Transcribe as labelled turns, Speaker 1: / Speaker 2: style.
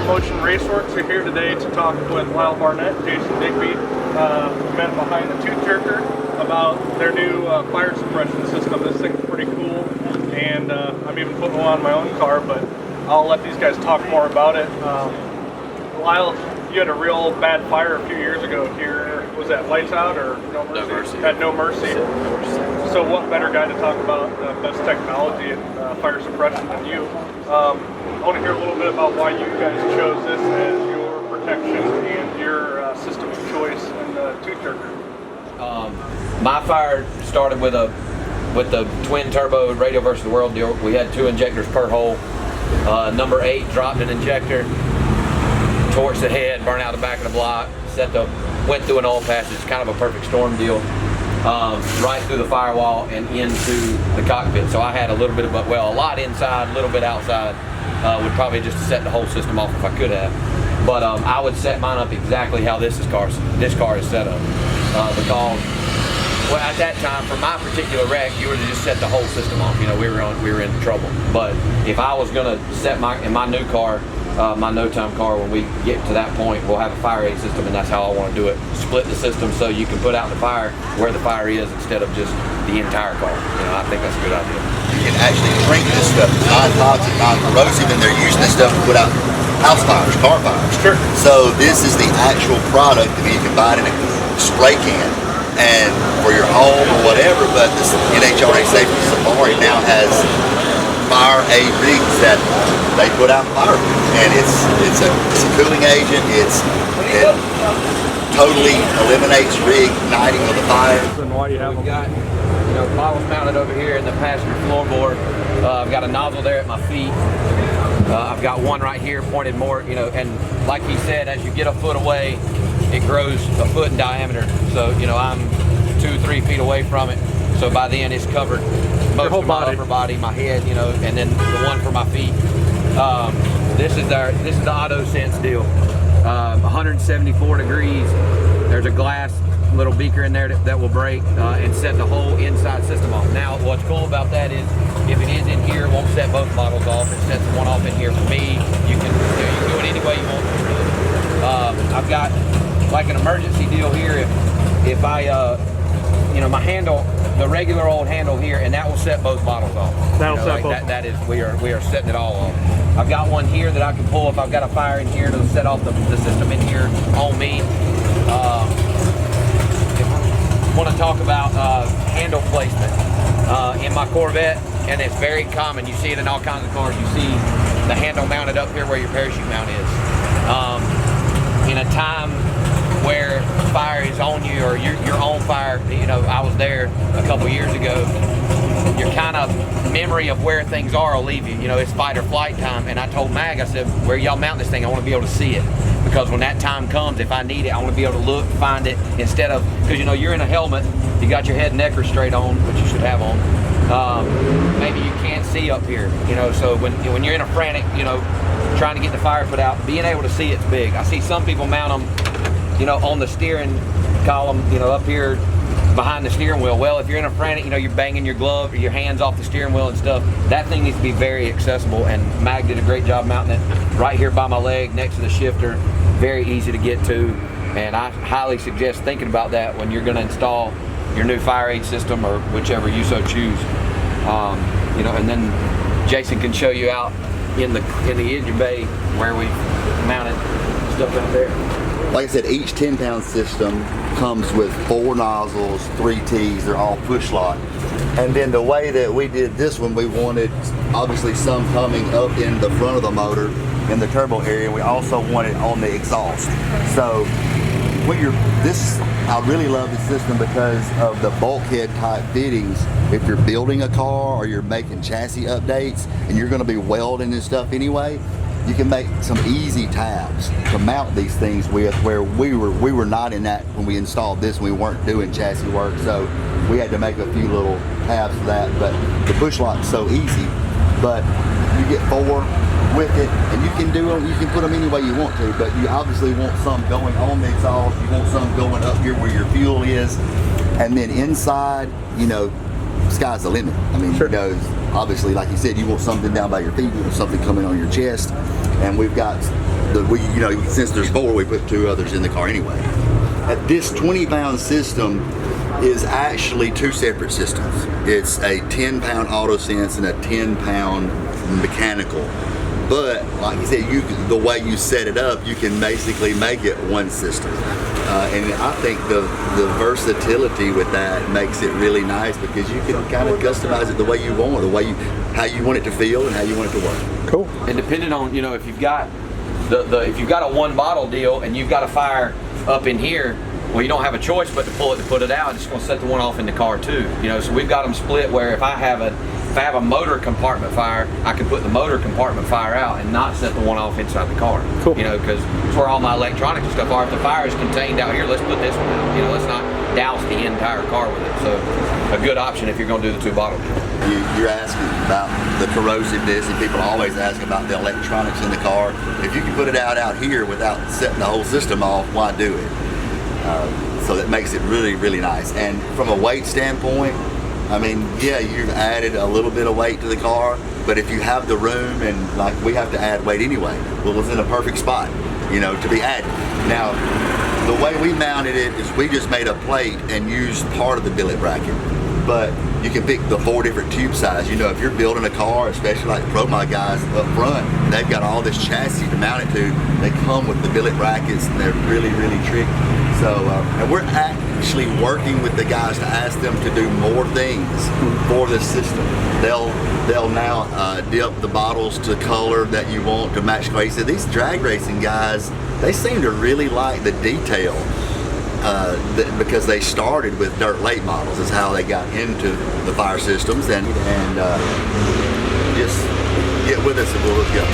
Speaker 1: Promotion Raceworks. We're here today to talk with Lyle, Barnett, Jason Digby, men behind the Tooth Jerker, about their new fire suppression system. This thing's pretty cool, and I'm even putting one on my own car, but I'll let these guys talk more about it. Lyle, you had a real bad fire a few years ago here. Was that lights out or no mercy?
Speaker 2: No mercy.
Speaker 1: Had no mercy. So what better guy to talk about best technology and fire suppression than you? I want to hear a little bit about why you guys chose this as your protection and your system of choice in the Tooth Jerker.
Speaker 2: My fire started with the twin turbo radio versus the world deal. We had 2 injectors per hole. Number 8 dropped an injector, torched the head, burned out the back of the block, went through an oil passage, kind of a perfect storm deal, right through the firewall and into the cockpit. So I had a little bit of, well, a lot inside, a little bit outside. Would probably just set the whole system off if I could have. But I would set mine up exactly how this car is set up. Because well, at that time, for my particular wreck, you would have just set the whole system off. You know, we were in trouble. But if I was going to set in my new car, my no-time car, when we get to that point, we'll have a FireAde system, and that's how I want to do it. Split the system so you can put out the fire where the fire is instead of just the entire car. You know, I think that's a good idea.
Speaker 3: You can actually drink this stuff, non-toxic, non-corrosive, and they're using this stuff to put out house fires, car fires.
Speaker 1: Sure.
Speaker 3: So this is the actual product. I mean, you can buy it in a spray can and for your home or whatever, but this NHRA Safety Safari now has FireAde rigs that they put out fire, and it's a cooling agent. It totally eliminates reigniting of the fire.
Speaker 1: And why you have
Speaker 2: We've got, bottles mounted over here in the passenger floorboard. I've got a nozzle there at my feet. I've got one right here pointed more, and like he said, as you get a foot away, it grows a foot in diameter. So, I'm 2-3 feet away from it. So by then it's covered most of my upper body, my head, and then the one for my feet. This is the auto sense deal. 174 degrees. There's a glass little beaker in there that will break and set the whole inside system off. Now, what's cool about that is if it is in here, it won't set both models off. It sets one off in here for me. You can do it any way you want to, really. I've got like an emergency deal here. If I, my handle, the regular old handle here, and that will set both models off.
Speaker 1: That'll set both.
Speaker 2: That is, we are setting it all off. I've got one here that I can pull if I've got a fire in here to set off the system in here on me. I want to talk about handle placement in my Corvette, and it's very common. You see it in all kinds of cars. You see the handle mounted up here where your parachute mount is. In a time where fire is on you, or you're on fire, I was there a couple years ago, your kind of memory of where things are will leave you. It's fight or flight time, and I told Mag, I said, where y'all mount this thing, I want to be able to see it. Because when that time comes, if I need it, I want to be able to look, find it, instead of, because you're in a helmet, you got your head and neck restraint on, which you should have on. Maybe you can't see up here, so when you're in a frantic, trying to get the fire put out, being able to see it's big. I see some people mount them, on the steering column, up here behind the steering wheel. Well, if you're in a frantic, you're banging your glove or your hands off the steering wheel and stuff, that thing needs to be very accessible, and Mag did a great job mounting it right here by my leg next to the shifter. Very easy to get to, and I highly suggest thinking about that when you're going to install your new FireAde system or whichever you so choose. And then Jason can show you out in the engine bay where we mounted stuff out there.
Speaker 3: Like I said, each 10-pound system comes with 4 nozzles, 3 T's. They're all push lock. And then the way that we did this one, we wanted obviously some coming up in the front of the motor in the turbo area. We also want it on the exhaust. So I really love this system because of the bulkhead type fittings. If you're building a car or you're making chassis updates and you're going to be welding and stuff anyway, you can make some easy tabs to mount these things with, where we were not in that when we installed this. We weren't doing chassis work, so we had to make a few little tabs for that. But the push lock's so easy. But you get 4 with it, and you can put them any way you want to. But you obviously want some going on the exhaust. You want some going up here where your fuel is, and then inside, sky's the limit. I mean,
Speaker 1: sure.
Speaker 3: Obviously, like you said, you want something down by your feet, you want something coming on your chest, and we've got Since there's 4, we put 2 others in the car anyway. This 20-pound system is actually 2 separate systems. It's a 10-pound auto sense and a 10-pound mechanical. But like you said, the way you set it up, you can basically make it one system. And I think the versatility with that makes it really nice because you can kind of customize it the way you want, how you want it to feel and how you want it to work.
Speaker 4: Cool.
Speaker 2: And depending on, if you've got if you've got a 1 bottle deal and you've got a fire up in here, well, you don't have a choice but to pull it to put it out. It's going to set the one off in the car too. So we've got them split where if I have a motor compartment fire, I can put the motor compartment fire out and not set the one off inside the car.
Speaker 4: Cool.
Speaker 2: Because it's where all my electronics and stuff are. If the fire is contained out here, let's put this one out. Let's not douse the entire car with it. So a good option if you're going to do the 2 bottle deal.
Speaker 3: You're asking about the corrosiveness, and people always ask about the electronics in the car. If you can put it out here without setting the whole system off, why do it? So that makes it really, really nice. And from a weight standpoint, I mean, yeah, you've added a little bit of weight to the car, but if you have the room, and like we have to add weight anyway, well, it's in a perfect spot, to be added. Now, the way we mounted it is we just made a plate and used part of the billet bracket, but you can pick the 4 different tube size. If you're building a car, especially like the ProMod guys up front, they've got all this chassis to mount it to. They come with the billet brackets, and they're really, really tricky. So, and we're actually working with the guys to ask them to do more things for this system. They'll now dip the bottles to color that you want to match. Like I said, these drag racing guys, they seem to really like the detail because they started with dirt late models. Is how they got into the fire systems, and just get with us and we'll go.